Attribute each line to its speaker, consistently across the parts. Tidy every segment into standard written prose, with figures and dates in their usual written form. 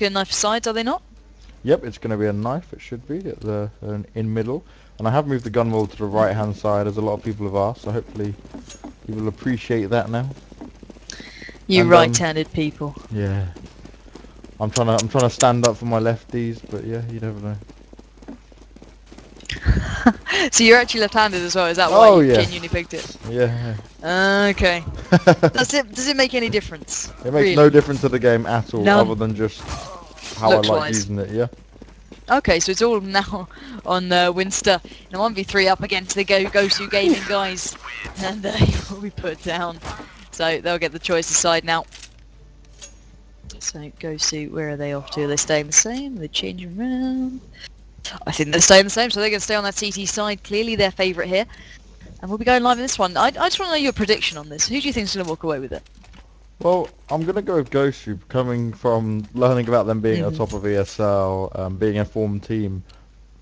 Speaker 1: be a knife for sides, are they not?
Speaker 2: Yep, it's going to be a knife. It should be at the in middle. And I have moved the gun wall to the right hand side, as a lot of people have asked. So hopefully you will appreciate that now.
Speaker 1: You
Speaker 2: And
Speaker 1: right-handed people.
Speaker 2: yeah, I'm trying to stand up for my lefties, but yeah, you never know.
Speaker 1: So you're actually left-handed as well. Is that why
Speaker 2: Oh
Speaker 1: you
Speaker 2: yeah,
Speaker 1: genuinely picked it?
Speaker 2: yeah.
Speaker 1: Okay. Does it make any difference?
Speaker 2: It makes no
Speaker 1: Really?
Speaker 2: difference to the game at all, other
Speaker 1: None.
Speaker 2: than just how I like
Speaker 1: Looks-wise.
Speaker 2: using it. Yeah.
Speaker 1: Okay, so it's all now on Winster in a 1v3 up against the Gosu Gaming guys, and he will be put down. So they'll get the choice side now. So Gosu, where are they off to? Are they staying the same? Are they changing around? I think they're staying the same, so they're going to stay on that CT side. Clearly their favourite here. And we'll be going live in this one. I just want to know your prediction on this. Who do you think is going to walk away with it?
Speaker 2: Well, I'm going to go with Gosu, coming from learning about them being at the top of ESL, being a formed team.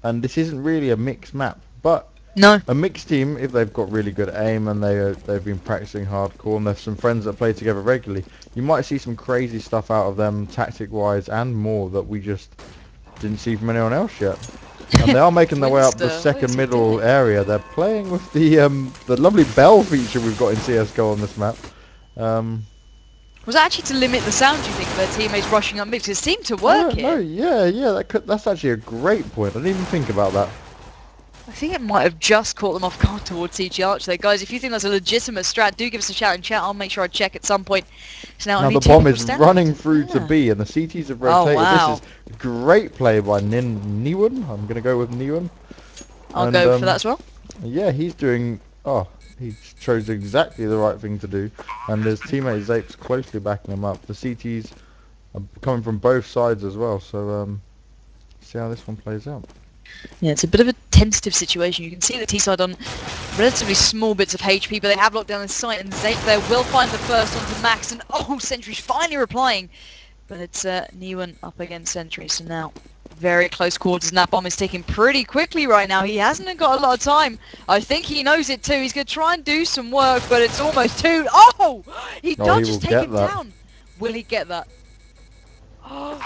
Speaker 2: And this isn't really a mixed map, but
Speaker 1: No.
Speaker 2: a mixed team, if they've got really good aim and they've been practicing hardcore and there's some friends that play together regularly, you might see some crazy stuff out of them tactic-wise and more that we just didn't see from anyone else yet. And they are making their way up the
Speaker 1: Winster, what
Speaker 2: second
Speaker 1: is he
Speaker 2: middle
Speaker 1: doing?
Speaker 2: area. They're playing with the lovely bell feature we've got in CS:GO on this map.
Speaker 1: Was that actually to limit the sound, do you think, of their teammates rushing up mid? Because it seemed to work
Speaker 2: No,
Speaker 1: here.
Speaker 2: yeah, that's actually a great point. I didn't even think about that.
Speaker 1: I think it might have just caught them off guard towards CG Arch there. Guys, if you think that's a legitimate strat, do give us a shout in chat. I'll make sure I check at some point. So now I
Speaker 2: Now
Speaker 1: need
Speaker 2: the
Speaker 1: two
Speaker 2: bomb
Speaker 1: people
Speaker 2: is
Speaker 1: standing.
Speaker 2: running through to
Speaker 1: Yeah.
Speaker 2: B, and the CTs have
Speaker 1: Oh,
Speaker 2: rotated.
Speaker 1: wow.
Speaker 2: This is great play by Niwan. I'm gonna go with Niwan.
Speaker 1: I'll
Speaker 2: And
Speaker 1: go for that as well.
Speaker 2: yeah, he's doing. Oh, he chose exactly the right thing to do, and his teammate Zape's closely backing him up. The CTs are coming from both sides as well, so see how this one plays out.
Speaker 1: Yeah, it's a bit of a tentative situation. You can see the T-side on relatively small bits of HP, but they have locked down the site, and Zape there will find the first onto Max, and oh, Sentry's finally replying. But it's Niwan up against Sentry, so now very close quarters, and that bomb is ticking pretty quickly right now. He hasn't got a lot of time. I think he knows it too. He's going to try and do some work, but it's almost too... Oh! He
Speaker 2: Oh, he
Speaker 1: does
Speaker 2: will
Speaker 1: just take
Speaker 2: get
Speaker 1: him
Speaker 2: that.
Speaker 1: down. Will he get that? Oh,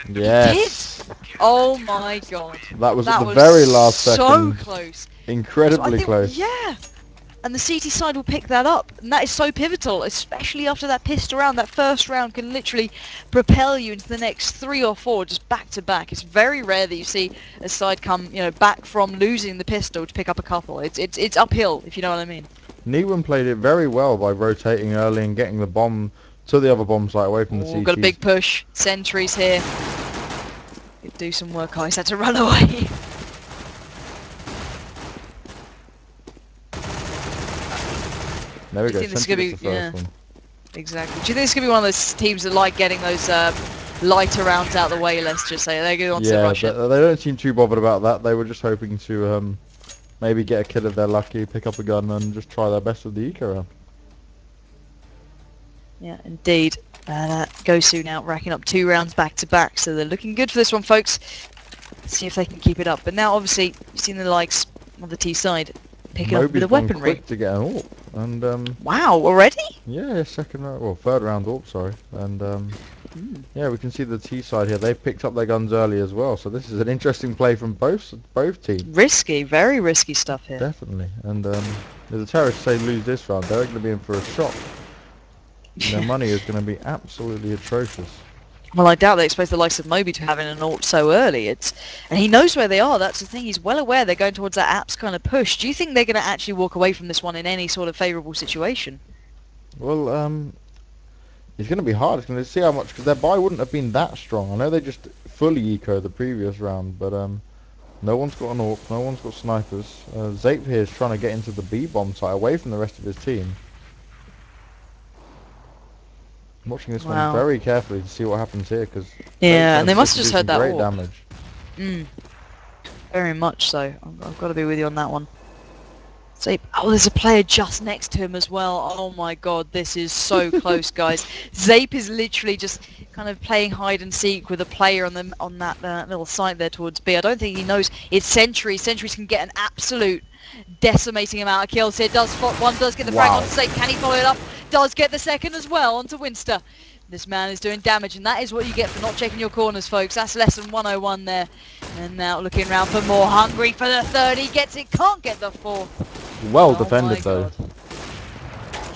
Speaker 1: he did!
Speaker 2: Yes,
Speaker 1: Oh my god.
Speaker 2: that was at the
Speaker 1: was
Speaker 2: very last
Speaker 1: so
Speaker 2: second.
Speaker 1: close. So I
Speaker 2: Incredibly
Speaker 1: think,
Speaker 2: close.
Speaker 1: yeah. And the CT side will pick that up, and that is so pivotal, especially after that pistol round. That first round can literally propel you into the next 3 or 4 just back to back. It's very rare that you see a side come, back from losing the pistol to pick up a couple. It's uphill, if you know what I mean.
Speaker 2: Niwan played it very well by rotating early and getting the bomb to the other bomb site away from the
Speaker 1: Oh, got a
Speaker 2: CTs.
Speaker 1: big push. Sentries here. Could do some work. Oh, he's had to run away.
Speaker 2: There we
Speaker 1: Do
Speaker 2: go,
Speaker 1: you think this is
Speaker 2: Sentry
Speaker 1: gonna
Speaker 2: gets
Speaker 1: be...
Speaker 2: the
Speaker 1: Yeah,
Speaker 2: first one.
Speaker 1: exactly. Do you think this is going to be one of those teams that like getting those lighter rounds out of the way, let's just say? They're going to
Speaker 2: Yeah,
Speaker 1: rush
Speaker 2: they
Speaker 1: it.
Speaker 2: don't seem too bothered about that. They were just hoping to maybe get a kill if they're lucky, pick up a gun and just try their best with the eco round.
Speaker 1: Yeah, indeed. Gosu now racking up 2 rounds back to back, so they're looking good for this one, folks. Let's see if they can keep it up. But now, obviously, you've seen the likes on the T side picking up a bit
Speaker 2: Moby's
Speaker 1: of
Speaker 2: gone
Speaker 1: weaponry.
Speaker 2: quick to get an AWP, and
Speaker 1: Wow, already?
Speaker 2: yeah, third round AWP, sorry, and yeah, we can see the T side here. They picked up their guns early as well, so this is an interesting play from both teams.
Speaker 1: Risky, very risky stuff here.
Speaker 2: Definitely, and if the terrorists say lose this round, they're going to be in for a shock. Their money is going to be absolutely atrocious.
Speaker 1: Well, I doubt they expect the likes of Moby to having an ult so early. And he knows where they are. That's the thing. He's well aware they're going towards that apps kind of push. Do you think they're going to actually walk away from this one in any sort of favourable situation?
Speaker 2: Well, it's going to be hard. It's going to see how much, because their buy wouldn't have been that strong. I know they just fully eco the previous round, but no one's got an AWP, no one's got snipers. Zape here is trying to get into the B bomb site away from the rest of his team. I'm watching this one very carefully to see what happens here, because
Speaker 1: yeah, and they must have just heard that
Speaker 2: great
Speaker 1: AWP.
Speaker 2: damage.
Speaker 1: Very much so. I've got to be with you on that one. Zape. Oh, there's a player just next to him as well. Oh my god, this is so close, guys. Zape is literally just kind of playing hide and seek with a player on that little site there towards B. I don't think he knows it's Sentries. Sentries can get an absolute decimating amount of kills here. Does spot one, does get the frag onto Zape. Can he follow it up? Does get the second as well onto Winster. This man is doing damage, and that is what you get for not checking your corners, folks. That's lesson 101 there. And now looking around for more. Hungry for the third. He gets it. Can't get the fourth.
Speaker 2: Well
Speaker 1: Oh my
Speaker 2: defended though.
Speaker 1: god.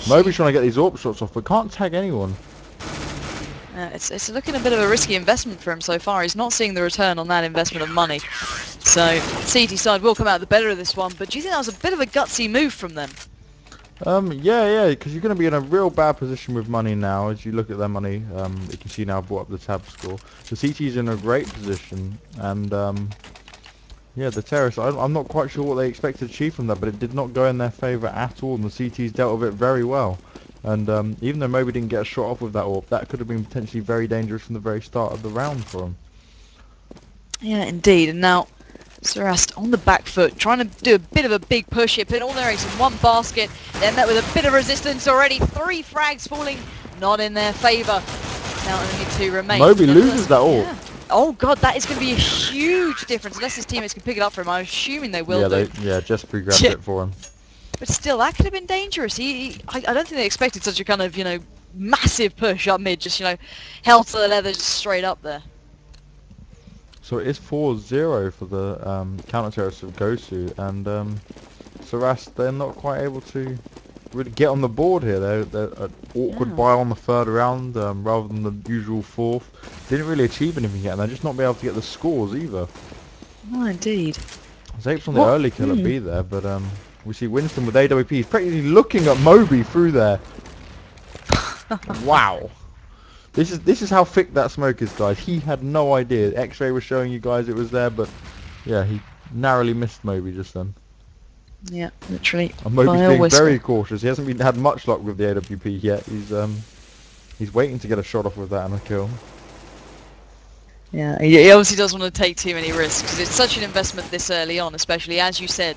Speaker 2: Moby's trying to get these AWP shots off, but can't tag anyone.
Speaker 1: It's looking a bit of a risky investment for him so far. He's not seeing the return on that investment of money. So CT side will come out the better of this one. But do you think that was a bit of a gutsy move from them?
Speaker 2: Yeah, because you're going to be in a real bad position with money now. As you look at their money, you can see now I've brought up the tab score. The CT's in a great position, and yeah, the terrorists, I'm not quite sure what they expected to achieve from that, but it did not go in their favour at all, and the CT's dealt with it very well. And even though Moby didn't get a shot off with that AWP, that could have been potentially very dangerous from the very start of the round for him.
Speaker 1: Yeah, indeed. And now surast on the back foot, trying to do a bit of a big push here, put all their eggs in one basket, then met with a bit of resistance already. 3 frags falling, not in their favour. Now only 2 remain.
Speaker 2: Moby loses that AWP.
Speaker 1: Yeah. Oh god, that is going to be a huge difference, unless his teammates can pick it up for him. I'm assuming they will do.
Speaker 2: Just pre-grabbed it for him.
Speaker 1: But still, that could have been dangerous. I don't think they expected such a kind of, massive push up mid, just, hell to the leather, just straight up there.
Speaker 2: So it is 4-0 for the counter-terrorists of Gosu, and surast, they're not quite able to really get on the board here. They're an awkward buy on the 3rd round rather than the usual 4th. Didn't really achieve anything yet, and they're just not being able to get the scores either.
Speaker 1: Oh, indeed.
Speaker 2: Zape's on the early kill at B there, but we see Winston with AWP. He's practically looking at Moby through there. Wow. This is how thick that smoke is, guys. He had no idea. X-ray was showing you guys it was there, but yeah, he narrowly missed Moby just then.
Speaker 1: Yeah, literally.
Speaker 2: And Moby's being very cautious. He hasn't had much luck with the AWP yet. He's waiting to get a shot off with that and a kill.
Speaker 1: Yeah, he obviously doesn't want to take too many risks, because it's such an investment this early on, especially as you said.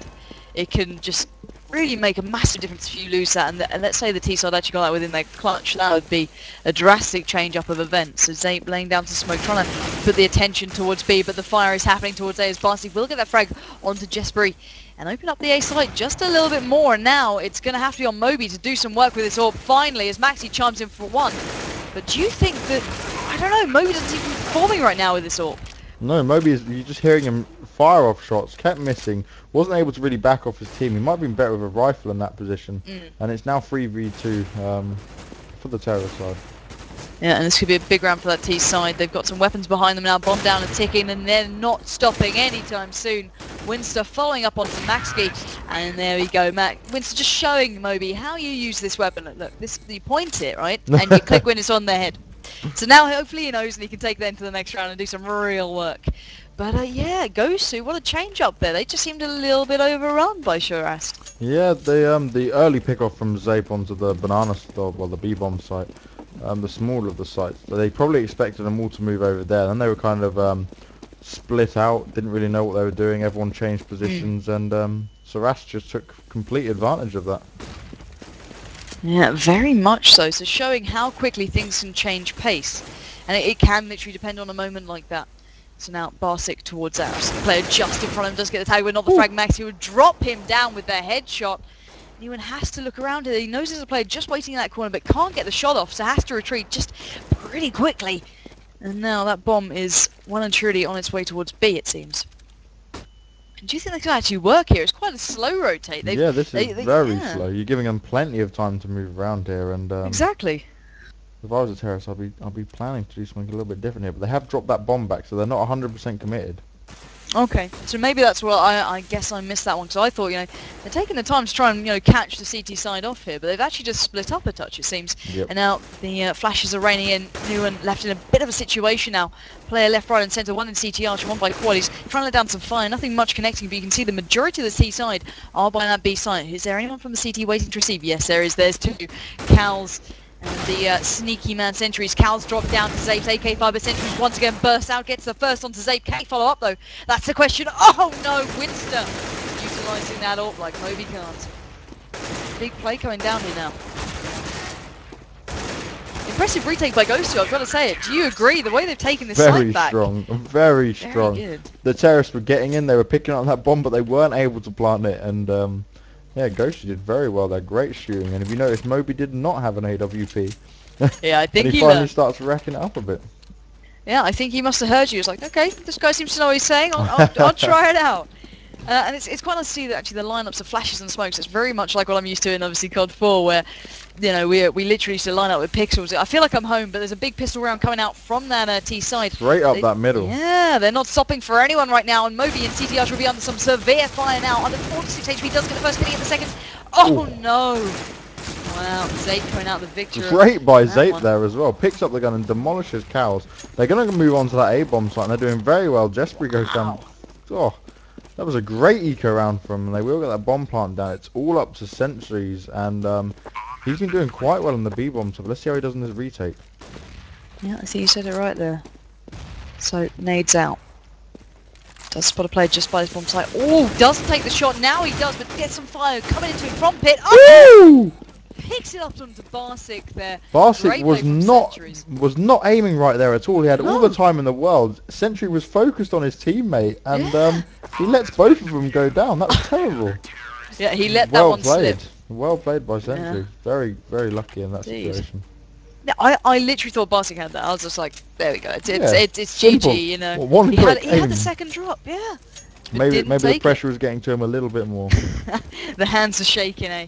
Speaker 1: It can just really make a massive difference if you lose that, and let's say the T-side actually got that within their clutch. That would be a drastic change up of events. So Zape laying down some smoke, trying to put the attention towards B, but the fire is happening towards A as Barcy will get that frag onto Jesbury and open up the A side just a little bit more. And now it's going to have to be on Moby to do some work with this AWP finally, as Maxi chimes in for 1. But do you think that, I don't know, Moby doesn't seem to be performing right now with this AWP?
Speaker 2: No, Moby you're just hearing him fire off shots, kept missing, wasn't able to really back off his team. He might have been better with a rifle in that position. And it's now 3v2 for the terror side.
Speaker 1: Yeah, and this could be a big round for that T side. They've got some weapons behind them now, bomb down and ticking, and they're not stopping anytime soon. Winster following up onto Maxki, and there we go. Winster just showing Moby how you use this weapon. Look, you point it, right? And you click when it's on their head. So now hopefully he knows and he can take that into the next round and do some real work. But yeah, Gosu, what a change up there. They just seemed a little bit overrun by surast.
Speaker 2: Yeah, the early pick-off from Zape onto the banana store, well, the B-bomb site, the smaller of the sites. They probably expected them all to move over there. Then they were kind of split out, didn't really know what they were doing. Everyone changed positions, and surast just took complete advantage of that.
Speaker 1: Yeah, very much so. So showing how quickly things can change pace. And it can literally depend on a moment like that. So now Barsic towards Aris. The player just in front of him does get the tag, but not the frag. Max, he would drop him down with their headshot. Anyone has to look around here. He knows there's a player just waiting in that corner, but can't get the shot off, so has to retreat just pretty quickly. And now that bomb is well and truly on its way towards B, it seems. Do you think they can actually work here? It's quite a slow rotate.
Speaker 2: This is very slow. You're giving them plenty of time to move around here, and
Speaker 1: exactly.
Speaker 2: If I was a terrorist, I'll be planning to do something a little bit different here. But they have dropped that bomb back, so they're not 100% committed.
Speaker 1: Okay, so maybe that's what I guess I missed that one, because I thought, they're taking the time to try and, catch the CT side off here, but they've actually just split up a touch, it seems.
Speaker 2: Yep.
Speaker 1: And now the flashes are raining in. Newen left in a bit of a situation now. Player left, right and centre, one in CT Archer, one by Quad. He's trying to let down some fire, nothing much connecting, but you can see the majority of the T side are by that B side. Is there anyone from the CT waiting to receive? Yes, there is. There's 2. Cals and the sneaky man sentries. Cal's dropped down to Zape's AK5, but sentries once again bursts out, gets the first onto Zape. Can he follow up though? That's the question. Oh no, Winster utilising that AWP like Moby can't. Big play coming down here now. Impressive retake by Gosu, I've got to say it. Do you agree? The way they've taken this site back.
Speaker 2: Very strong.
Speaker 1: Good.
Speaker 2: The terrorists were getting in, they were picking up that bomb, but they weren't able to plant it, and yeah, Gosu did very well there, great shooting, and if you notice, Moby did not have an AWP,
Speaker 1: Yeah, I
Speaker 2: And
Speaker 1: think
Speaker 2: he
Speaker 1: he
Speaker 2: finally
Speaker 1: learned.
Speaker 2: starts racking it up a bit.
Speaker 1: Yeah, I think he must have heard you. He's like, okay, this guy seems to know what he's saying. I'll try it out. And it's quite nice to see that actually the lineups of flashes and smokes. It's very much like what I'm used to in obviously COD 4, where we literally used to line up with pixels. I feel like I'm home, but there's a big pistol round coming out from that T side.
Speaker 2: Straight up that middle.
Speaker 1: Yeah, they're not stopping for anyone right now. And Moby and CTR will be under some severe fire now. Under 46 HP, does get the first killing in the second.
Speaker 2: Ooh.
Speaker 1: Oh no! Wow, Zape coming out the victor.
Speaker 2: Great by
Speaker 1: That
Speaker 2: Zape
Speaker 1: one.
Speaker 2: there as well. Picks up the gun and demolishes cows. They're going to move on to that A-bomb site, and they're doing very well. Jesperi goes down.
Speaker 1: Wow.
Speaker 2: Oh, that was a great eco round from them. They will get that bomb plant down. It's all up to SteelSeries, and he's been doing quite well in the B-bomb, so let's see how he does in his retake.
Speaker 1: Yeah, I think you said it right there. So, nades out. Does spot a play just by his bomb site. Oh, doesn't take the shot. Now he does, but gets some fire coming into him from pit. Oh!
Speaker 2: Woo!
Speaker 1: Picks it up onto Barsic there.
Speaker 2: Barsic
Speaker 1: Great play from SteelSeries.
Speaker 2: was not aiming right there at all. He had all the
Speaker 1: No.
Speaker 2: time in the world. Sentry was focused on his teammate, and
Speaker 1: Yeah.
Speaker 2: he lets both of them go down. That was terrible.
Speaker 1: Yeah, he let that
Speaker 2: Well
Speaker 1: one slip.
Speaker 2: played. Well played by Sentry.
Speaker 1: Yeah.
Speaker 2: Very, very lucky in that
Speaker 1: Indeed.
Speaker 2: situation.
Speaker 1: Yeah, I literally thought Barsic had that. I was just like, there we go. It's
Speaker 2: Yeah,
Speaker 1: it's
Speaker 2: simple.
Speaker 1: GG, you know.
Speaker 2: Well, one
Speaker 1: he
Speaker 2: click
Speaker 1: had
Speaker 2: aim.
Speaker 1: the second drop, yeah. But
Speaker 2: Maybe
Speaker 1: didn't
Speaker 2: the
Speaker 1: take
Speaker 2: pressure was getting to him a little bit more.
Speaker 1: it. The hands are shaking, eh?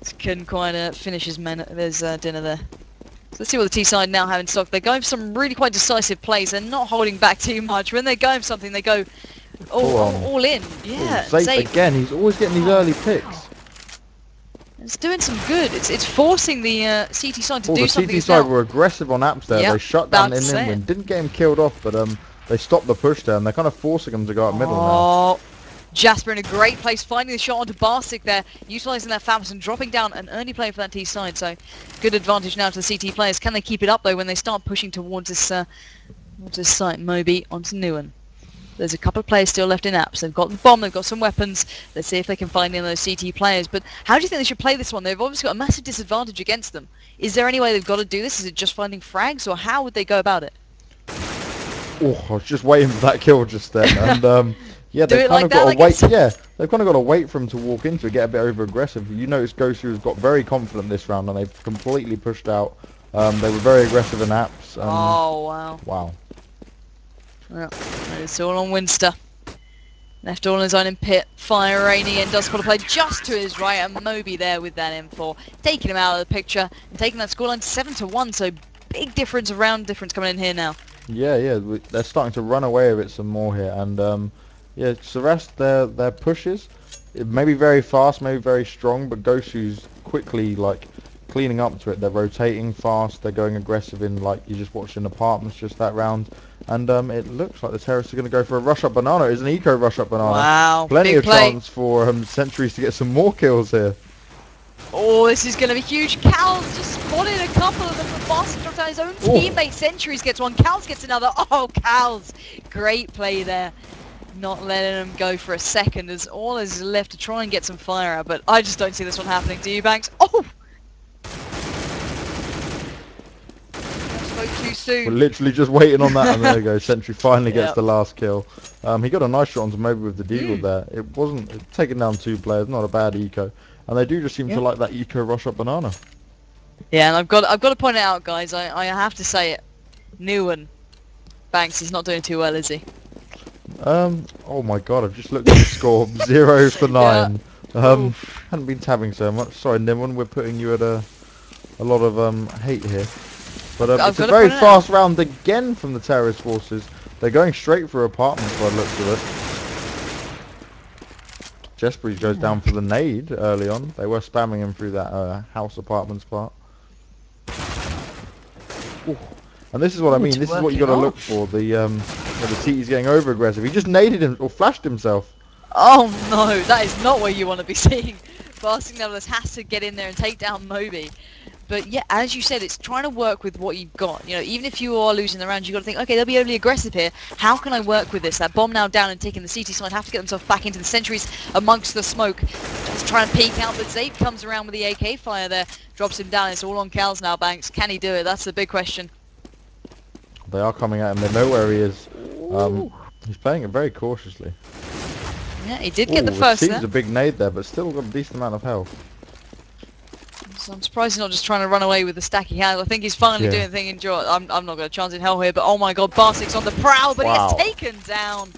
Speaker 1: Just couldn't quite finish his dinner there. So let's see what the T side now have in stock. They're going for some really quite decisive plays. They're not holding back too much. When they're going for something, they go all in. Yeah,
Speaker 2: Zape again. He's always getting these early picks.
Speaker 1: It's doing some good. It's forcing the CT side to do
Speaker 2: The
Speaker 1: something.
Speaker 2: CT side were aggressive on apps there.
Speaker 1: Yep,
Speaker 2: They shut down
Speaker 1: about to say
Speaker 2: Inwin. Didn't get him killed off, but they stopped the push there, and they're kind of forcing him to go up middle now.
Speaker 1: Oh, Jasper in a great place, finding the shot onto Barsic there, utilising that fabulous and dropping down an early play for that T side. So good advantage now to the CT players. Can they keep it up though when they start pushing towards this site? Moby onto Newen. There's a couple of players still left in apps. They've got the bomb, they've got some weapons. Let's see if they can find any of those CT players. But how do you think they should play this one? They've obviously got a massive disadvantage against them. Is there any way they've got to do this? Is it just finding frags, or how would they go about it?
Speaker 2: Oh, I was just waiting for that kill just then, and yeah,
Speaker 1: Do
Speaker 2: they've
Speaker 1: it
Speaker 2: kind
Speaker 1: like
Speaker 2: of
Speaker 1: that,
Speaker 2: got
Speaker 1: I
Speaker 2: to wait.
Speaker 1: guess.
Speaker 2: Yeah, they've kind of got to wait for him to walk into it, get a bit over aggressive. You notice Gosu has got very confident this round, and they've completely pushed out. They were very aggressive in apps. And
Speaker 1: Oh wow!
Speaker 2: wow.
Speaker 1: Well, it's all on Winster. Left all on his own in pit. Fire raining and does put a play just to his right, and Moby there with that M4, taking him out of the picture and taking that scoreline 7-1. So big difference, round difference coming in here now.
Speaker 2: Yeah, they're starting to run away with it some more here, and yeah, Surast, their pushes, it may be very fast, maybe very strong, but Gosu's quickly like cleaning up to it. They're rotating fast, they're going aggressive in like you just watched in apartments just that round, and it looks like the terrorists are going to go for a rush up banana. It's an eco rush up banana.
Speaker 1: Wow,
Speaker 2: Plenty
Speaker 1: big
Speaker 2: of
Speaker 1: play.
Speaker 2: chance for SteelSeries to get some more kills here.
Speaker 1: Oh, this is going to be huge. Cal's just spotted a couple of them. The Boston dropped down his own teammate. SteelSeries gets one. Cal's gets another. Oh, Cal's. Great play there. Not letting him go for a second. As all is left to try and get some fire out. But I just don't see this one happening. Do you, Banks? Oh! I spoke too soon.
Speaker 2: We're literally just waiting on that, and there you go. Sentry finally gets
Speaker 1: Yep.
Speaker 2: the last kill. He got a nice shot onto Moby with the deagle there. It wasn't taking down two players, not a bad eco, and they do just seem to like that eco rush up banana.
Speaker 1: Yeah, and I've got to point it out, guys. I have to say it. Newen. Banks, he's not doing too well, is he?
Speaker 2: Oh my god, I've just looked at the score. 0 for 9.
Speaker 1: Yeah.
Speaker 2: Hadn't been tabbing so much. Sorry, Nimon, we're putting you at a lot of hate here. But it's a very fast round again from the terrorist forces. They're going straight for apartments by the looks of it. Jesperi goes down for the nade early on. They were spamming him through that house apartments part. Ooh. And this is what I mean. This is what you got to look for. The CT's getting over aggressive. He just naded him or flashed himself.
Speaker 1: Oh no, that is not what you want to be seeing. Barsic nevertheless has to get in there and take down Moby. But yeah, as you said, it's trying to work with what you've got. You know, even if you are losing the round, you've got to think, okay, they'll be overly aggressive here. How can I work with this? That bomb now down and taking the CT side, have to get themselves back into the sentries amongst the smoke. Just try and peek out, but Zape comes around with the AK fire there, drops him down. It's all on Cal's now, Banks. Can he do it? That's the big question.
Speaker 2: They are coming at him. They know where he is. He's playing it very cautiously.
Speaker 1: Yeah, he did get the first
Speaker 2: It
Speaker 1: there.
Speaker 2: seems a big nade there, but still got a decent amount of health.
Speaker 1: So I'm surprised he's not just trying to run away with the stack he has. I think he's finally
Speaker 2: Yeah.
Speaker 1: doing the thing in jaw. I'm not going to chance in hell here, but oh my god, Barsik's on the prowl, but he gets
Speaker 2: Wow.
Speaker 1: taken down.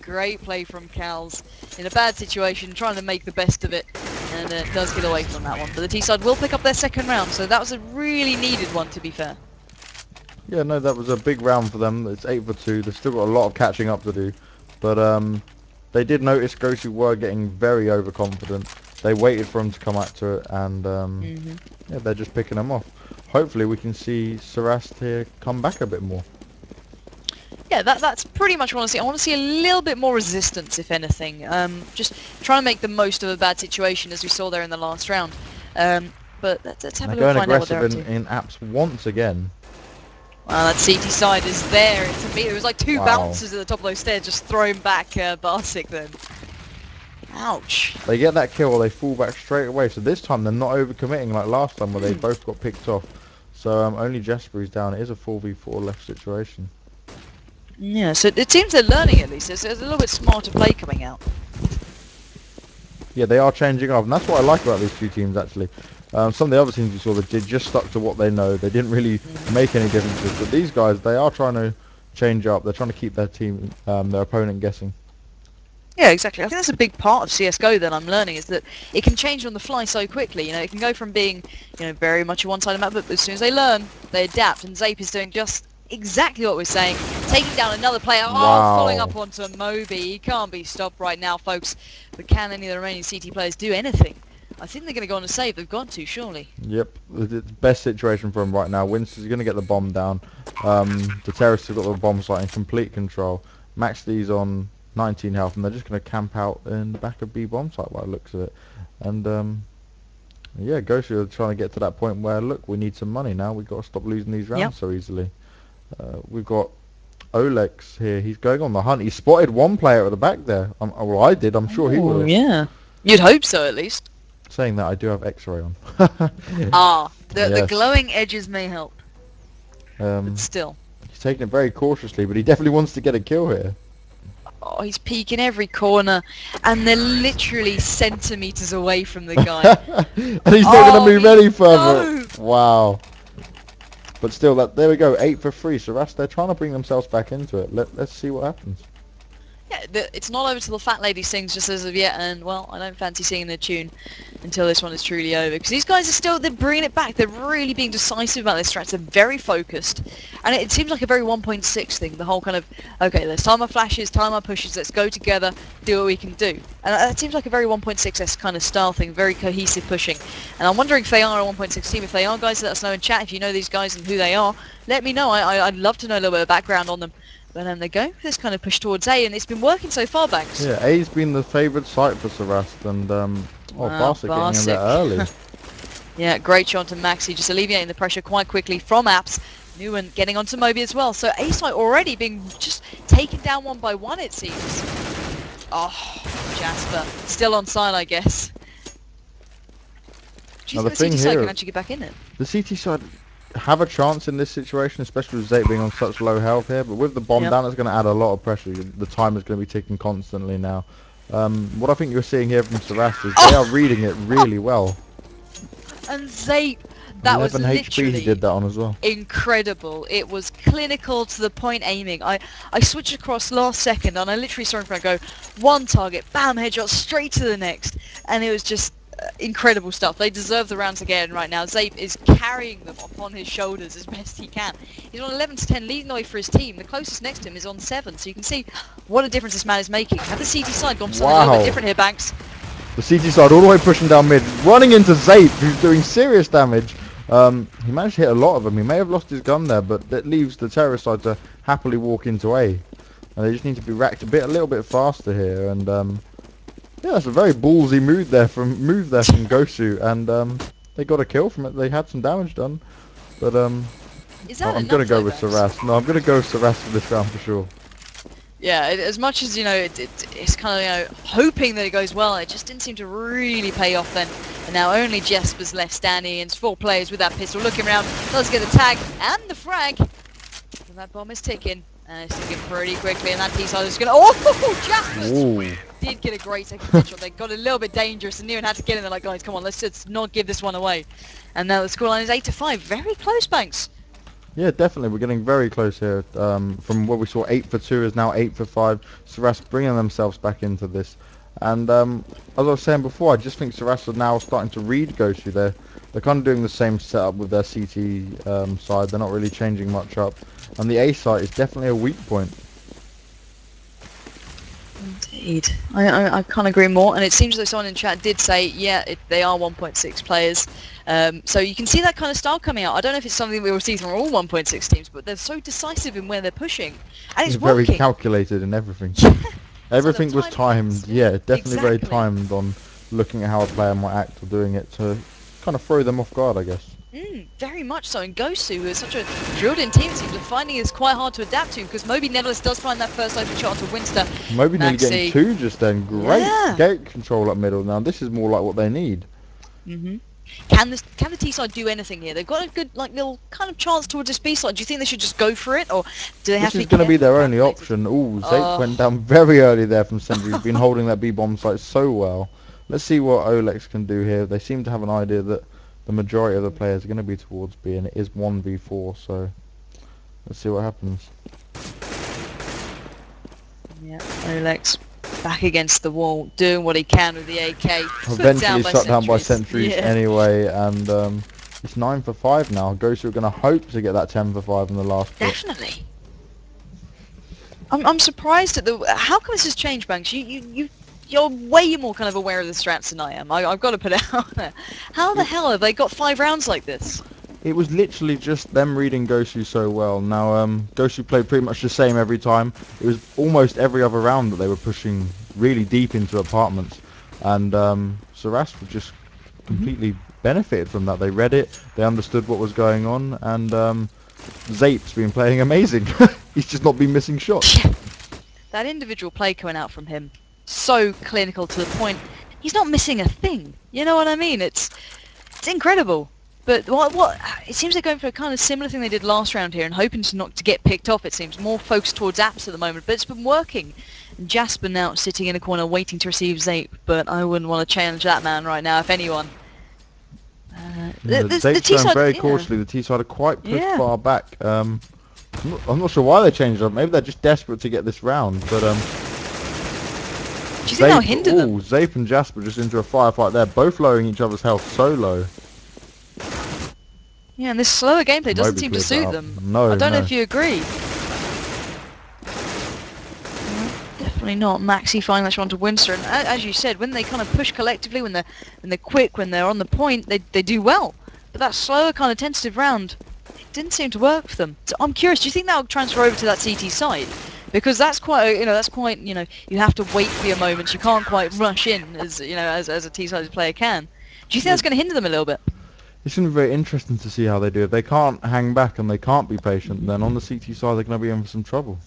Speaker 1: Great play from Cals. In a bad situation, trying to make the best of it, and does get away from that one. But the T-side will pick up their second round, so that was a really needed one, to be fair.
Speaker 2: Yeah, no, that was a big round for them. It's 8 for 2. They've still got a lot of catching up to do. But they did notice gosu were getting very overconfident. They waited for him to come out to it, and yeah, they're just picking them off. Hopefully we can see Surast here come back a bit more.
Speaker 1: Yeah, that's pretty much what I want to see. I want to see a little bit more resistance, if anything. Just trying to make the most of a bad situation, as we saw there in the last round. But let's have a
Speaker 2: They're
Speaker 1: look,
Speaker 2: going
Speaker 1: find out what they're
Speaker 2: aggressive
Speaker 1: up to.
Speaker 2: in apps once again.
Speaker 1: Well, that CT side is there. It was like two
Speaker 2: Wow.
Speaker 1: bounces at the top of those stairs, just throwing back Barsik then. Ouch.
Speaker 2: They get that kill, they fall back straight away. So this time they're not overcommitting like last time where they both got picked off. So only Jesper is down. It is a 4v4 left situation.
Speaker 1: Yeah, so it seems they're learning at least. There's a little bit smarter play coming out.
Speaker 2: Yeah, they are changing up, and that's what I like about these two teams actually. Some of the other teams you saw that did just stuck to what they know. They didn't really make any differences. But these guys, they are trying to change up. They're trying to keep their team, their opponent guessing.
Speaker 1: Yeah, exactly. I think that's a big part of CSGO that I'm learning, is that it can change on the fly so quickly. You know, it can go from being, very much a one-sided map, but as soon as they learn, they adapt. And Zape is doing just exactly what we're saying, taking down another player.
Speaker 2: Wow.
Speaker 1: Oh, falling up onto Moby. He can't be stopped right now, folks. But can any of the remaining CT players do anything? I think they're going to go on a save. They've got to, surely.
Speaker 2: Yep, the best situation for him right now. Winston's going to get the bomb down. The terrorists have got the bomb site in complete control. Max D's on 19 health, and they're just going to camp out in the back of B bomb site by the looks of it. And yeah, gosu are trying to get to that point where, look, we need some money now. We've got to stop losing these rounds so easily. We've got Olex here. He's going on the hunt. He spotted one player at the back there. Well, I did. I'm sure he would have.
Speaker 1: Yeah. You'd hope so, at least.
Speaker 2: Saying that, I do have X-ray on.
Speaker 1: The glowing edges may help. But still.
Speaker 2: He's taking it very cautiously, but he definitely wants to get a kill here.
Speaker 1: Oh, he's peeking every corner, and they're literally centimeters away from the guy.
Speaker 2: And he's not going to move any further.
Speaker 1: No.
Speaker 2: Wow. But still, there we go, 8 for 3. So they're trying to bring themselves back into it. Let's see what happens.
Speaker 1: Yeah, it's not over till the fat lady sings just as of yet, and well, I don't fancy singing the tune until this one is truly over, because these guys they're bringing it back. They're really being decisive about their strats. They're very focused, and it seems like a very 1.6 thing, the whole kind of, okay, let's time our flashes, time our pushes, let's go together, do what we can do. And that seems like a very 1.6s kind of style thing, very cohesive pushing. And I'm wondering if they are a 1.6 team. If they are, guys, let us know in chat. If you know these guys and who they are, let me know. I'd love to know a little bit of background on them. But they go for this kind of push towards A, and it's been working so far, Banks.
Speaker 2: Yeah, A's been the favoured site for Surast, and Barsik getting in there early.
Speaker 1: Yeah, great shot to Maxi, just alleviating the pressure quite quickly from Apps. Newen getting onto Moby as well. So A site already being just taken down one by one, it seems. Oh, Jasper. Still on side, I guess. Do you think the CT side can actually get back in it?
Speaker 2: The CT side have a chance in this situation, especially with Zape being on such low health here, but with the bomb down, it's going to add a lot of pressure. The time is going to be ticking constantly now. What I think you're seeing here from Surast is they are reading it really well.
Speaker 1: And Zape, that was literally
Speaker 2: HP he did that on as well.
Speaker 1: Incredible. It was clinical to the point aiming. I switched across last second, and I literally saw him go one target, bam, headshot straight to the next, and it was just incredible stuff. They deserve the rounds again right now. Zape is carrying them upon his shoulders as best he can. He's on 11 to 10, leading the way for his team. The closest next to him is on 7, so you can see what a difference this man is making. Had the CT side gone for something a little bit different here, Banks?
Speaker 2: The CT side all the way pushing down mid, running into Zape, who's doing serious damage. He managed to hit a lot of them. He may have lost his gun there, but that leaves the terrorist side to happily walk into A. And they just need to be racked a little bit faster here. And yeah, that's a very ballsy move there from gosu, and they got a kill from it. They had some damage done, but
Speaker 1: Is that
Speaker 2: I'm gonna go with Surast. No, I'm gonna go with Surast for this round for sure.
Speaker 1: Yeah, as much as it's kind of hoping that it goes well, it just didn't seem to really pay off then. And now only Jesper's left standing, and it's 4 players with that pistol looking around. Does get the tag and the frag, and that bomb is ticking. And it's sinking pretty quickly, and that T-side is going to... Oh, Jaspers
Speaker 2: Ooh.
Speaker 1: did get a great second pitch shot. They got a little bit dangerous, and Neon had to get in there like, guys, come on, let's just not give this one away. And now the scoreline is 8-5. Very close, Banks.
Speaker 2: Yeah, definitely. We're getting very close here. From what we saw, 8-2 is now 8-5. Surast bringing themselves back into this. And as I was saying before, I just think Surast are now starting to read gosu. They're kind of doing the same setup with their CT side. They're not really changing much up. And the A site is definitely a weak point.
Speaker 1: Indeed. I can't agree more. And it seems as though someone in chat did say, yeah, they are 1.6 players. So you can see that kind of style coming out. I don't know if it's something we will see from all 1.6 teams, but they're so decisive in where they're pushing. And it's
Speaker 2: Very
Speaker 1: working.
Speaker 2: calculated in everything.
Speaker 1: Yeah.
Speaker 2: Everything was timed. Yeah, definitely very
Speaker 1: Exactly.
Speaker 2: timed on looking at how a player might act or doing it to kind of throw them off guard, I guess.
Speaker 1: Very much so. And gosu, who is such a drilled-in team, seems to finding it's quite hard to adapt to, because Moby nevertheless does find that first open shot onto Winster.
Speaker 2: Moby nearly getting
Speaker 1: Maxi.
Speaker 2: 2 just then. Great
Speaker 1: Yeah.
Speaker 2: gate control up middle. Now this is more like what they need.
Speaker 1: Can the T side do anything here? They've got a good little kind of chance towards this B side. Do you think they should just go for it, or do they have
Speaker 2: This
Speaker 1: to
Speaker 2: is going to be their only
Speaker 1: calculated?
Speaker 2: option. Ooh, Zape went down very early there from Sentry. He's been holding that B bomb site so well. Let's see what Olex can do here. They seem to have an idea that the majority of the players are going to be towards B, and it is 1v4, so let's see what happens.
Speaker 1: Yeah, Olex back against the wall, doing what he can with the AK.
Speaker 2: Eventually shut down by Sentries
Speaker 1: Yeah.
Speaker 2: anyway, and it's 9-5 now. gosu are going to hope to get that 10-5 in the last bit.
Speaker 1: Definitely. I'm surprised at how come this has changed, Banks? You're way more kind of aware of the strats than I am. I've got to put it out there. How the hell have they got 5 rounds like this?
Speaker 2: It was literally just them reading gosu so well. Now, gosu played pretty much the same every time. It was almost every other round that they were pushing really deep into apartments. And Surast were just completely benefited from that. They read it, they understood what was going on, and Zape's been playing amazing. He's just not been missing shots.
Speaker 1: That individual play coming out from him, so clinical to the point. He's not missing a thing. You know what I mean? It's incredible. But what it seems they're going for a kind of similar thing they did last round here, and hoping to get picked off. It seems more focused towards apps at the moment, but it's been working. And Jasper now sitting in a corner waiting to receive Zape, but I wouldn't want to challenge that man right now, if anyone.
Speaker 2: Zape's
Speaker 1: the
Speaker 2: going very cautiously. The T side are quite pushed far back. I'm not sure why they changed it up. Maybe they're just desperate to get this round, but
Speaker 1: do you think that'll hinder them?
Speaker 2: Zape and Jasper just into a firefight there, both lowering each other's health so low.
Speaker 1: Yeah, and this slower gameplay doesn't
Speaker 2: Moby
Speaker 1: seem to
Speaker 2: cleared that
Speaker 1: suit
Speaker 2: up.
Speaker 1: them.
Speaker 2: No,
Speaker 1: I don't know
Speaker 2: no.
Speaker 1: if you agree. Definitely not. Maxi finding that shot onto Windsor, and as you said, when they kind of push collectively, when they're quick, when they're on the point, they do well. But that slower kind of tentative round, it didn't seem to work for them. So I'm curious, do you think that'll transfer over to that CT side? Because that's quite, you have to wait for your moments. You can't quite rush in as a T-side player can. Do you think that's going to hinder them a little bit?
Speaker 2: It's going to be very interesting to see how they do. If they can't hang back and they can't be patient, then on the CT side they're going to be in for some trouble.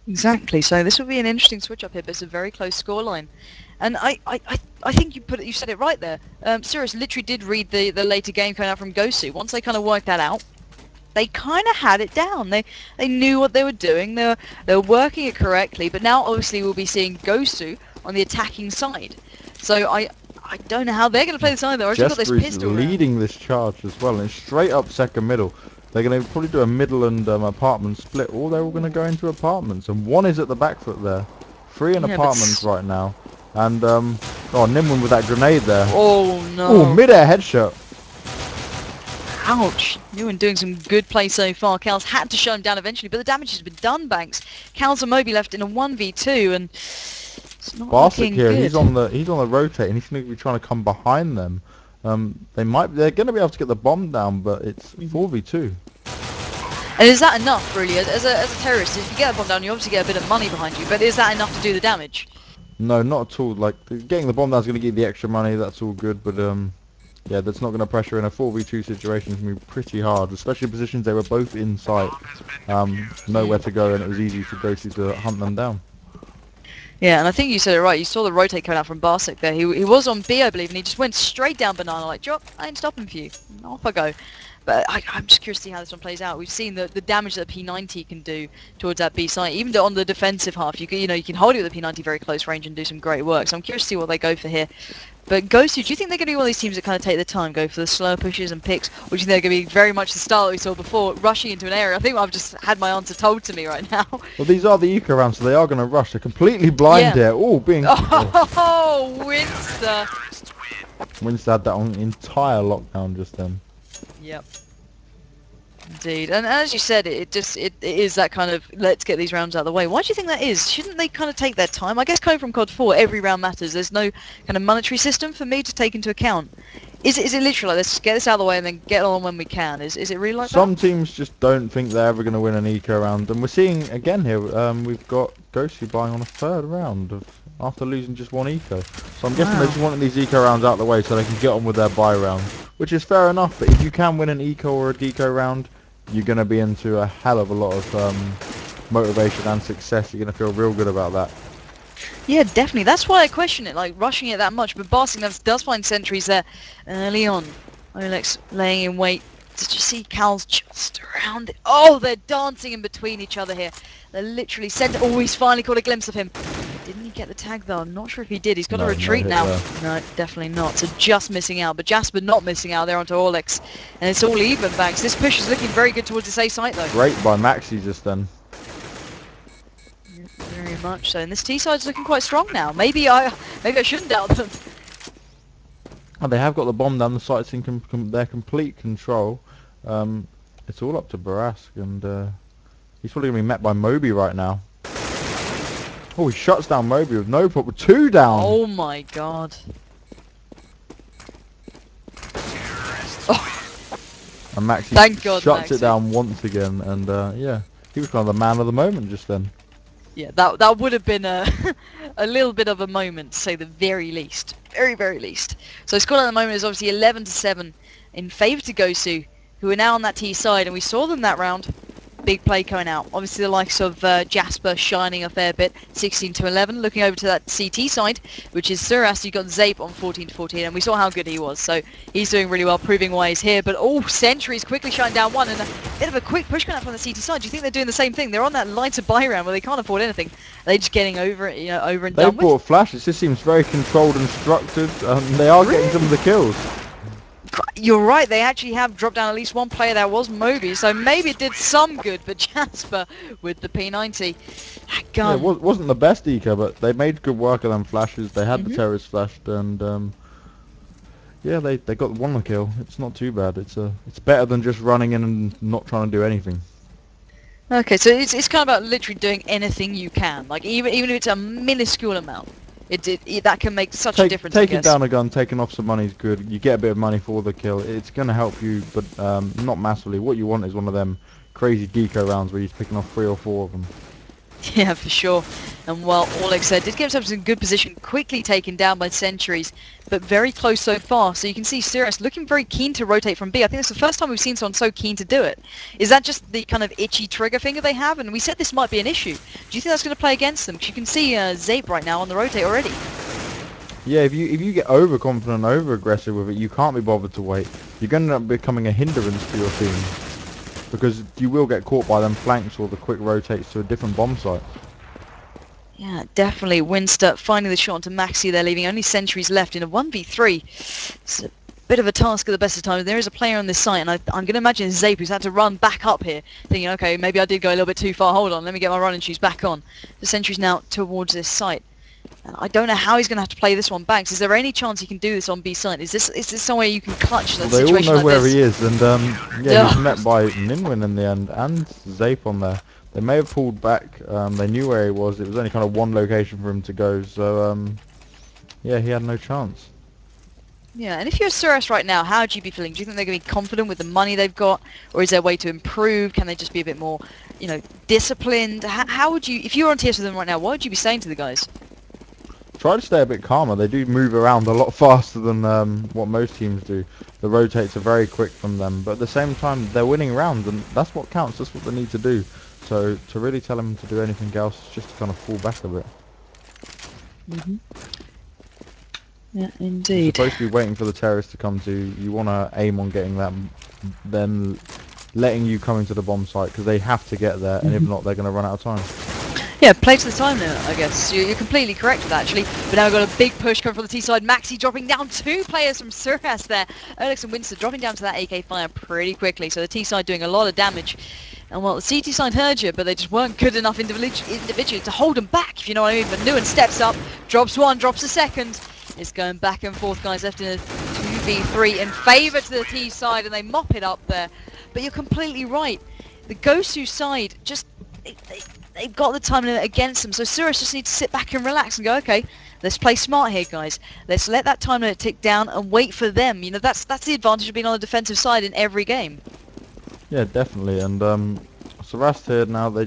Speaker 1: Exactly. So this will be an interesting switch up here, but it's a very close scoreline. And I think you said it right there. Sirius literally did read the later game coming out from gosu. Once they kind of worked that out, they kind of had it down. They knew what they were doing. They were working it correctly. But now obviously we'll be seeing gosu on the attacking side. So I don't know how they're going to play this either. I've got this
Speaker 2: Jasper is
Speaker 1: pistol
Speaker 2: leading this charge as well, and straight up second middle. They're going to probably do a middle and apartment split, or they're all going to go into apartments. And one is at the back foot there. 3 in apartments right now. And, Nimwin with that grenade there.
Speaker 1: Oh no.
Speaker 2: Oh, mid-air headshot.
Speaker 1: Ouch. Newen doing some good play so far. Cal's had to show him down eventually, but the damage has been done, Banks. Cal's and Moby left in a 1v2, and it's not looking
Speaker 2: here,
Speaker 1: good.
Speaker 2: he's on the rotate, and he's going to be trying to come behind them. They're going to be able to get the bomb down, but it's 4v2.
Speaker 1: And is that enough, really? As a terrorist, if you get a bomb down, you obviously get a bit of money behind you, but is that enough to do the damage?
Speaker 2: No, not at all. Like, getting the bomb down is going to give you the extra money, that's all good, but yeah, that's not going to pressure in a 4v2 situation. It's going to be pretty hard, especially positions they were both in sight. Nowhere to go, and it was easy for gosu to hunt them down.
Speaker 1: Yeah, and I think you said it right. You saw the rotate coming out from Barsik there. He was on B, I believe, and he just went straight down Banana like, Jock, I ain't stopping for you. Off I go. But I'm just curious to see how this one plays out. We've seen the damage that P90 can do towards that B site. Even on the defensive half, you can hold it with the P90 very close range and do some great work. So I'm curious to see what they go for here. But Gosu, do you think they're going to be one of these teams that kind of take their time, go for the slower pushes and picks, or do you think they're going to be very much the style that we saw before, rushing into an area? I think I've just had my answer told to me right now.
Speaker 2: Well, these are the eco rounds, so they are going to rush. They're completely blind
Speaker 1: Yeah.
Speaker 2: here. Oh, being...
Speaker 1: Oh, Winster.
Speaker 2: Winstead had that on entire lockdown just then.
Speaker 1: Yep. Indeed, and as you said, it is that kind of let's get these rounds out of the way. Why do you think that is? Shouldn't they kind of take their time? I guess coming from COD 4, every round matters. There's no kind of monetary system for me to take into account. Is it literally like, let's get this out of the way and then get on when we can? Is it really like
Speaker 2: Some
Speaker 1: that?
Speaker 2: teams just don't think they're ever going to win an eco round, and we're seeing again here. We've got Ghosty buying on a third round after losing just one eco. So I'm guessing they're just wanting these eco rounds out of the way so they can get on with their buy round, which is fair enough. But if you can win an eco or a deco round, you're going to be into a hell of a lot of motivation and success. You're going to feel real good about that.
Speaker 1: Yeah, definitely. That's why I question it, like rushing it that much. But Barsing does find sentries there early on. Olex laying in wait. Did you see Cal's just around it? Oh, they're dancing in between each other here. They're literally sent. Oh, he's finally caught a glimpse of him. Didn't he get the tag though? I'm not sure if he did. He's got to
Speaker 2: No
Speaker 1: retreat
Speaker 2: hit
Speaker 1: now.
Speaker 2: there.
Speaker 1: No, definitely not. So just missing out. But Jasper not missing out there onto Olex. And it's all even, Banks. This push is looking very good towards this A site though.
Speaker 2: Great by Maxi just then.
Speaker 1: Yeah, very much so. And this T side's looking quite strong now. Maybe I shouldn't doubt them.
Speaker 2: And they have got the bomb down the sights in their complete control. It's all up to Barask, and he's probably going to be met by Moby right now. Oh, he shuts down Moby with no problem. 2 down!
Speaker 1: Oh my god. Oh,
Speaker 2: And Maxi
Speaker 1: thank God,
Speaker 2: shuts
Speaker 1: Maxi.
Speaker 2: it down once again, and yeah, he was kind of the man of the moment just then.
Speaker 1: Yeah, that would have been a a little bit of a moment, to say the very least. Very least. So score at the moment is obviously 11-7 in favour to Gosu, who are now on that T side, and we saw them that round. Big play coming out. Obviously the likes of Jasper shining a fair bit, 16-11. Looking over to that CT side, which is Surast. You got Zape on 14-14, and we saw how good he was. So he's doing really well, proving why he's here. But all Sentries quickly shutting down one, and a bit of a quick push going out from the CT side. Do you think they're doing the same thing? They're on that lighter buy round where they can't afford anything. They're just getting over it, over and
Speaker 2: They
Speaker 1: done with.
Speaker 2: brought Flash. It just seems very controlled and structured. They are getting some of the kills.
Speaker 1: You're right, they actually have dropped down at least one player. That was Moby, so maybe it did some good for Jasper with the P90. That
Speaker 2: Yeah,
Speaker 1: gun.
Speaker 2: it wasn't the best eco, but they made good work of them flashes. They had the terrorists flashed, and yeah, they got one kill. It's not too bad. It's better than just running in and not trying to do anything.
Speaker 1: Okay, so it's kind of about literally doing anything you can, like even if it's a minuscule amount. That can make such a difference, I
Speaker 2: Taking
Speaker 1: guess.
Speaker 2: down a gun, taking off some money is good. You get a bit of money for the kill. It's going to help you, but not massively. What you want is one of them crazy deco rounds where you're picking off 3 or 4 of them.
Speaker 1: Yeah, for sure. And while Olex did get himself in good position, quickly taken down by Sentries, but very close so far. So you can see Surast looking very keen to rotate from B. I think it's the first time we've seen someone so keen to do it. Is that just the kind of itchy trigger finger they have? And we said this might be an issue. Do you think that's going to play against them? Because you can see Zape right now on the rotate already.
Speaker 2: Yeah, if you get overconfident, over aggressive with it, you can't be bothered to wait. You're going to end up becoming a hindrance to your team, because you will get caught by them flanks or the quick rotates to a different bomb site.
Speaker 1: Yeah, definitely. Winster finding the shot onto Maxi. They're leaving only Sentries left in a 1v3. It's a bit of a task at the best of times. There is a player on this site, and I'm going to imagine Zape, who's had to run back up here, thinking, okay, maybe I did go a little bit too far. Hold on, let me get my running shoes back on. The Sentries now towards this site. And I don't know how he's going to have to play this one back. Is there any chance he can do this on B site? Is this somewhere you can clutch that
Speaker 2: Well, they all
Speaker 1: situation
Speaker 2: know
Speaker 1: like
Speaker 2: where
Speaker 1: this?
Speaker 2: he is, and yeah, he's met by Ninwin in the end, and Zape on there. They may have pulled back. They knew where he was. It was only kind of one location for him to go, so yeah, he had no chance.
Speaker 1: Yeah, and if you're Suras right now, how would you be feeling? Do you think they're going to be confident with the money they've got, or is there a way to improve? Can they just be a bit more, disciplined? How would you, if you were on TS with them right now, what would you be saying to the guys?
Speaker 2: Try to stay a bit calmer. They do move around a lot faster than what most teams do. The rotates are very quick from them, but at the same time, they're winning rounds, and that's what counts. That's what they need to do. So to really tell them to do anything else, is just to kind of fall back a bit.
Speaker 1: Yeah,
Speaker 2: You're
Speaker 1: indeed.
Speaker 2: supposed to be waiting for the terrorists to come to. You want to aim on getting that then letting you come into the bomb site because they have to get there, and if not, they're going to run out of time.
Speaker 1: Yeah, play to the time limit, I guess. You're completely correct with that, actually. But now we've got a big push coming from the T side. Maxi dropping down 2 players from Surast there. Alex and Winston dropping down to that AK fire pretty quickly. So the T side doing a lot of damage. And well, the CT side heard you, but they just weren't good enough individually to hold them back, if you know what I mean. But Nguyen steps up, drops 1, drops a second. It's going back and forth, guys, left in a 2v3 in favour to the T side, and they mop it up there. But you're completely right. The Gosu side just... They've got the time limit against them, so Suras just need to sit back and relax and go, okay, let's play smart here, guys. Let's let that time limit tick down and wait for them. You know, that's the advantage of being on the defensive side in every game.
Speaker 2: Yeah, definitely. And Surast here now, they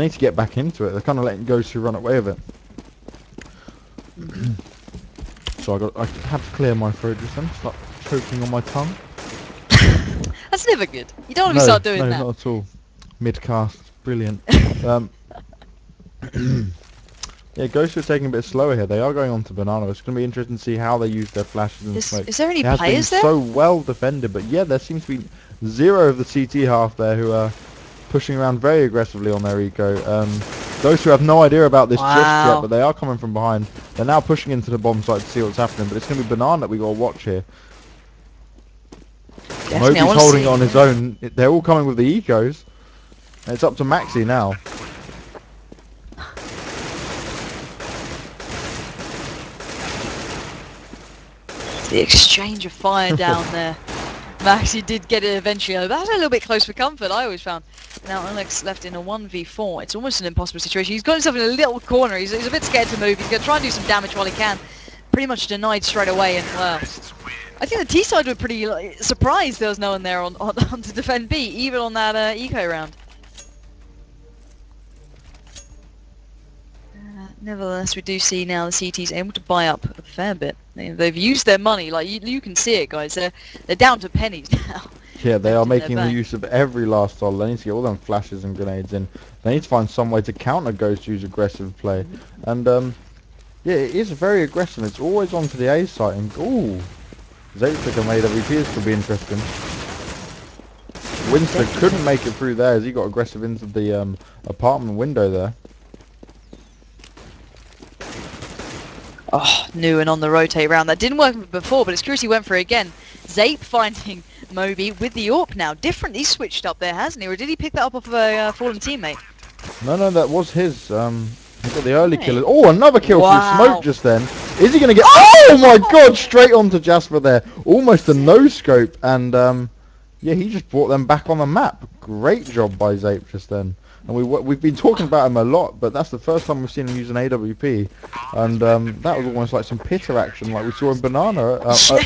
Speaker 2: need to get back into it. They're kind of letting Gosu run away with it. So I had to clear my throat just then, start choking on my tongue.
Speaker 1: That's never good. You don't want to start doing that.
Speaker 2: No, not at all. Mid-cast, brilliant. Yeah, Ghost are taking a bit slower here. They are going on to Banana. It's going to be interesting to see how they use their flashes and smoke.
Speaker 1: Is there any
Speaker 2: it has
Speaker 1: players
Speaker 2: been
Speaker 1: there?
Speaker 2: so well defended, but yeah, there seems to be 0 of the CT half there who are pushing around very aggressively on their eco. Those who have no idea about this just yet, but they are coming from behind. They're now pushing into the bomb site to see what's happening, but it's going to be Banana that we got to watch here.
Speaker 1: Definitely,
Speaker 2: Moby's holding it on his own. They're all coming with the ecos. And it's up to Maxi now.
Speaker 1: The exchange of fire down there. Maxi did get it eventually. That was a little bit close for comfort, I always found. Now Alex left in a 1v4. It's almost an impossible situation. He's got himself in a little corner. He's a bit scared to move. He's going to try and do some damage while he can. Pretty much denied straight away, and well, I think the T side were pretty surprised there was no one there on to defend B, even on that eco round. Nevertheless, we do see now the CT's able to buy up a fair bit. They've used their money, like you can see it, guys. They're down to pennies now.
Speaker 2: Yeah, they are making the use of every last dollar. They need to get all them flashes and grenades in. They need to find some way to counter Gosu's aggressive play. And yeah, it is very aggressive. It's always on to the A site. And ooh, Zapic made AWP. This could be interesting. Winston couldn't make it through there as he got aggressive into the apartment window there.
Speaker 1: Oh, new and on the rotate round. That didn't work before, but it's curious he went for it again. Zape finding Moby with the AWP now. Different, he's switched up there, hasn't he? Or did he pick that up off of a fallen teammate?
Speaker 2: No, that was his. He got the early kill. Oh, another kill
Speaker 1: Wow.
Speaker 2: through smoke just then. Is he going to get... Oh my god, straight onto Jasper there. Almost a no-scope. And yeah, he just brought them back on the map. Great job by Zape just then. And we've been talking about him a lot, but that's the first time we've seen him use an AWP. And that was almost like some pitter action like we saw in Banana,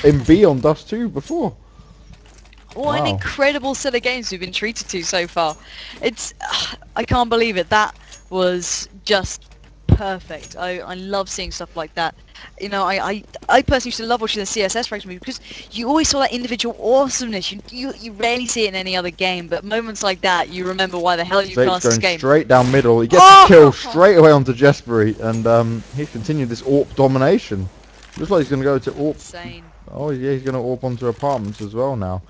Speaker 2: in B on Dust 2 before.
Speaker 1: What an incredible set of games we've been treated to so far. It's... I can't believe it. That was just perfect. I love seeing stuff like that. You know, I personally used to love watching the CSS frames movie because you always saw that individual awesomeness. You rarely see it in any other game, but moments like that, you remember why the hell you cast this game.
Speaker 2: Straight down middle. He gets the kill straight away onto Jespery, and he's continued this AWP domination. Looks like he's going to go to AWP.
Speaker 1: Insane.
Speaker 2: Oh yeah, he's going to AWP onto apartments as well now.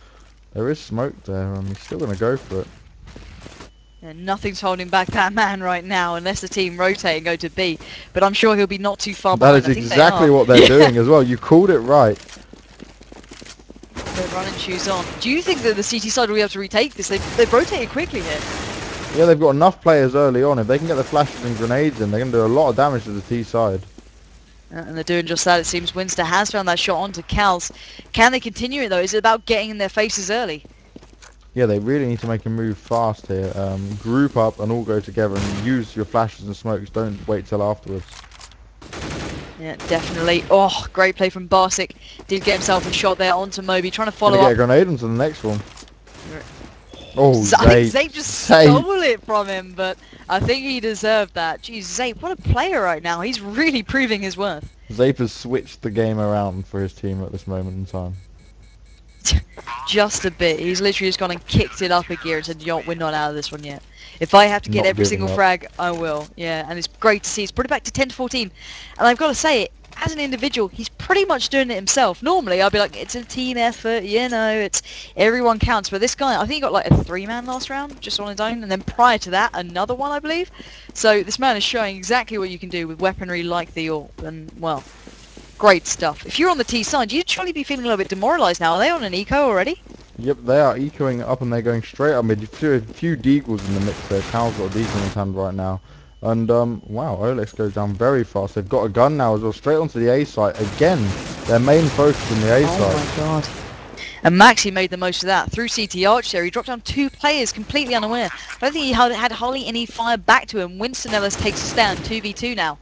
Speaker 2: There is smoke there, and he's still going to go for it.
Speaker 1: Yeah, nothing's holding back that man right now, unless the team rotate and go to B. But I'm sure he'll be not too far behind.
Speaker 2: That is exactly what they're doing as well. You called it right.
Speaker 1: They're running shoes on. Do you think that the CT side will be able to retake this? They've rotated quickly here.
Speaker 2: Yeah, they've got enough players early on. If they can get the flashes and grenades in, they're going to do a lot of damage to the T side.
Speaker 1: And they're doing just that, it seems. Winster has found that shot onto Cals. Can they continue it, though? Is it about getting in their faces early?
Speaker 2: Yeah, they really need to make a move fast here. Group up and all go together and use your flashes and smokes. Don't wait till afterwards.
Speaker 1: Yeah, definitely. Oh, great play from Barsic. Did get himself a shot there onto Moby, trying to follow up.
Speaker 2: Get a grenade onto the next one. Oh,
Speaker 1: I think Zape just stole it from him, but I think he deserved that. Jeez, Zape, what a player right now. He's really proving his worth.
Speaker 2: Zape has switched the game around for his team at this moment in time.
Speaker 1: Just a bit. He's literally just gone and kicked it up a gear and said, yo, we're not out of this one yet. If I have to get every single frag, I will. Yeah, and it's great to see. It's brought it back to 10 to 14. And I've got to say it, as an individual, he's pretty much doing it himself. Normally, I'd be like, it's a team effort, it's everyone counts. But this guy, I think he got like a 3-man last round, just on his own, and then prior to that, another one, I believe. So this man is showing exactly what you can do with weaponry like the AWP, and, well, great stuff. If you're on the T side, you'd surely be feeling a little bit demoralised now. Are they on an eco already?
Speaker 2: Yep, they are ecoing up and they're going straight up mid. A few deagles in the mix there. Cal's got a deagle in his hand right now. And, wow, Olex goes down very fast. They've got a gun now as well, straight onto the A site. Again, their main focus on the A site.
Speaker 1: Oh my god. And Maxi made the most of that. Through CT Arch there, he dropped down 2 players completely unaware. I don't think he had hardly any fire back to him. Winston Ellis takes a stand, 2v2 now.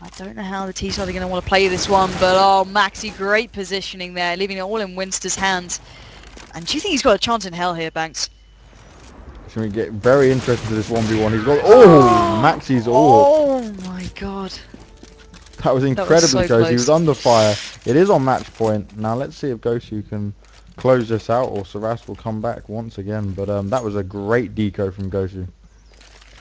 Speaker 1: I don't know how the T-side are going to want to play this one, but oh, Maxi, great positioning there, leaving it all in Winston's hands. And do you think he's got a chance in hell here, Banks?
Speaker 2: It's going to get very interesting to this 1v1. He's got, oh, Maxi's AWP.
Speaker 1: Oh my god.
Speaker 2: That was incredibly
Speaker 1: so
Speaker 2: close. He was under fire. It is on match point. Now let's see if gosu can close this out or surast will come back once again. But that was a great deco from gosu.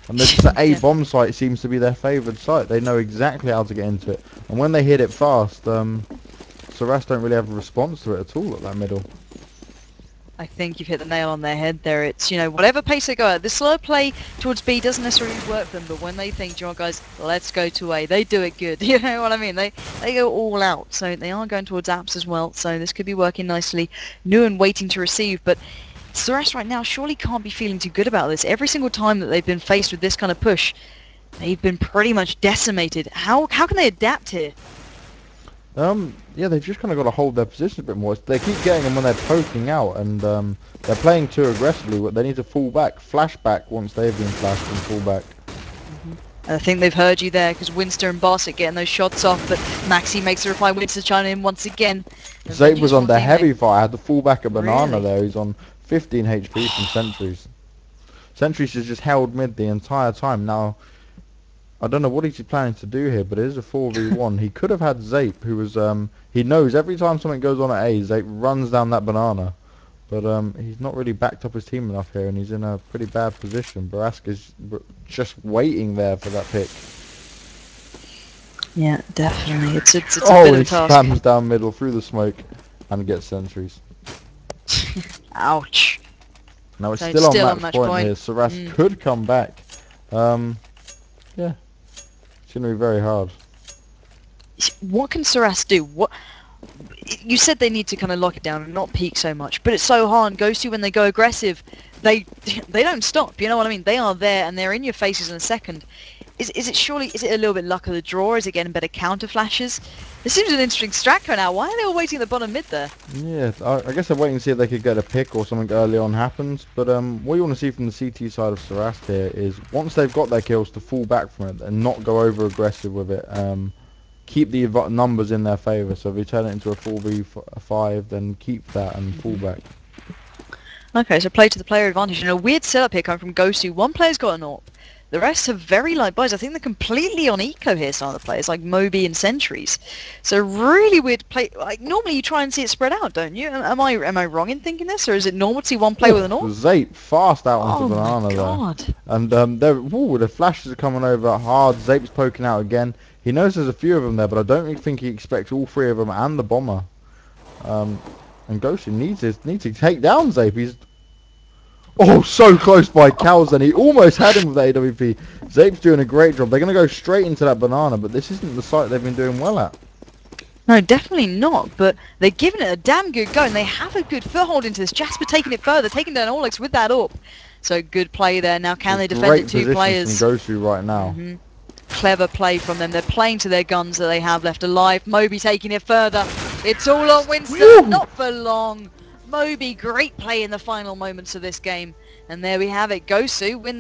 Speaker 2: And the A bomb site seems to be their favoured site. They know exactly how to get into it. And when they hit it fast, surast don't really have a response to it at all at that middle.
Speaker 1: I think you've hit the nail on their head there. It's, whatever pace they go at. The slow play towards B doesn't necessarily work for them, but when they think, guys, let's go to A, they do it good. You know what I mean? They go all out. So they are going towards apps as well. So this could be working nicely. New and waiting to receive, but surast right now surely can't be feeling too good about this. Every single time that they've been faced with this kind of push, they've been pretty much decimated. How can they adapt here?
Speaker 2: Yeah, they've just kind of got to hold their position a bit more. They keep getting them when they're poking out, and they're playing too aggressively. They need to fall back, flash back once they've been flashed, and fall back.
Speaker 1: I think they've heard you there, because Winster and Barsett getting those shots off, but Maxi makes the reply. Winster's chiming in once again.
Speaker 2: Zape was under heavy fire. Had to fall back a banana
Speaker 1: Really?
Speaker 2: there. He's on 15 HP from Sentries. Sentries has just held mid the entire time. Now, I don't know what he's planning to do here, but it is a 4v1. He could have had Zape, who was, he knows every time something goes on at A, Zape runs down that banana. But he's not really backed up his team enough here, and he's in a pretty bad position. Baraska's just waiting there for that pick.
Speaker 1: Yeah, definitely. It's a bit
Speaker 2: Oh,
Speaker 1: of
Speaker 2: he
Speaker 1: a task.
Speaker 2: spams down middle through the smoke and gets Sentries.
Speaker 1: Ouch.
Speaker 2: Now it's
Speaker 1: So
Speaker 2: still
Speaker 1: still
Speaker 2: on match point here. Surast could come back. Yeah, it's going to be very hard.
Speaker 1: What can Surast do? You said they need to kind of lock it down and not peek so much, but it's so hard. gosu, when they go aggressive, they don't stop. You know what I mean? They are there and they're in your faces in a second. Is it a little bit luck of the draw? Is it getting better counter flashes? This seems an interesting strat going now. Why are they all waiting at the bottom mid there?
Speaker 2: Yeah, I guess they're waiting to see if they could get a pick or something early on happens. But what you want to see from the CT side of surast here is once they've got their kills to fall back from it and not go over aggressive with it. Keep the numbers in their favour. So if you turn it into a 4v5, then keep that and fall back.
Speaker 1: Okay, so play to the player advantage. And a weird setup here coming from gosu. One player's got an AWP. The rest have very light buys. I think they're completely on eco here, some of the players, like Moby and Sentries. So really weird play. Like normally you try and see it spread out, don't you? Am I wrong in thinking this, or is it normal to see one player with an AWP?
Speaker 2: Zape fast out onto banana
Speaker 1: my God.
Speaker 2: there. And the flashes are coming over hard. Zape's poking out again. He knows there's a few of them there, but I don't really think he expects all 3 of them and the bomber. And gosu needs to take down Zape. He's so close by Cows then. He almost had him with the AWP. Zape's doing a great job. They're going to go straight into that banana, but this isn't the site they've been doing well at.
Speaker 1: No, definitely not, but they're giving it a damn good go, and they have a good foothold into this. Jasper taking it further, taking down Olex with that AWP. So good play there. Now can they defend it? 2 players.
Speaker 2: Great position from gosu right now.
Speaker 1: Clever play from them. They're playing to their guns that they have left alive. Moby taking it further. It's all on Winston. Not for long. Moby, great play in the final moments of this game. And there we have it. gosu win